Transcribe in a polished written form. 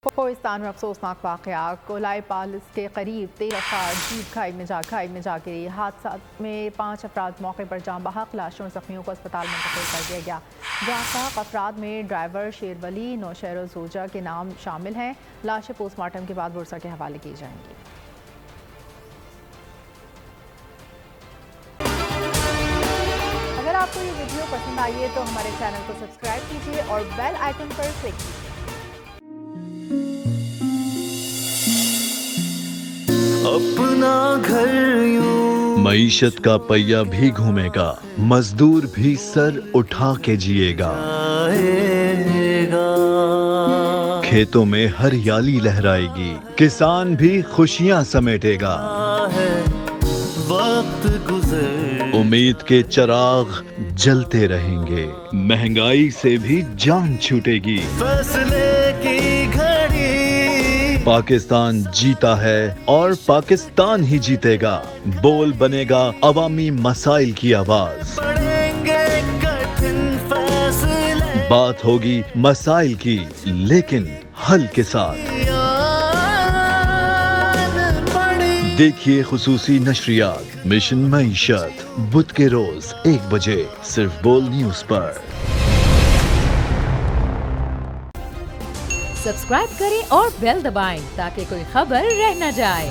کوہستان میں افسوسناک واقعہ کولائے پالس کے قریب تیل افراد جیپ کھائی میں جا گری۔ حادثات میں 5 افراد موقع پر جاں بحق، لاشوں اور زخمیوں کو اسپتال منتقل کر دیا گیا۔ جاں بحق افراد میں ڈرائیور شیر ولی، نوشہر و زوجہ کے نام شامل ہیں۔ لاشیں پوسٹ مارٹم کے بعد ورثہ کے حوالے کی جائیں گی۔ اگر آپ کو یہ ویڈیو پسند آئی ہے تو ہمارے چینل کو سبسکرائب کیجیے اور بیل آئیکن پر کلک کیجیے۔ اپنا گھر یوں معیشت کا پہیہ بھی گھومے گا، مزدور بھی سر اٹھا کے جیے گا، آئے گا، کھیتوں میں ہریالی لہرائے گی، کسان بھی خوشیاں سمیٹے گا، ہے وقت گزر امید کے چراغ جلتے رہیں گے، مہنگائی سے بھی جان چھوٹے گی۔ فیصلے کی گھڑی پاکستان جیتا ہے اور پاکستان ہی جیتے گا۔ بول بنے گا عوامی مسائل کی آواز، پڑیں گے کٹھن فیصلے، بات ہوگی مسائل کی لیکن حل کے ساتھ۔ پڑی دیکھیے خصوصی نشریات مشن معیشت بدھ کے روز 1 بجے صرف بول نیوز پر۔ سبسکرائب کریں اور بیل دبائیں تاکہ کوئی خبر رہ نہ جائے۔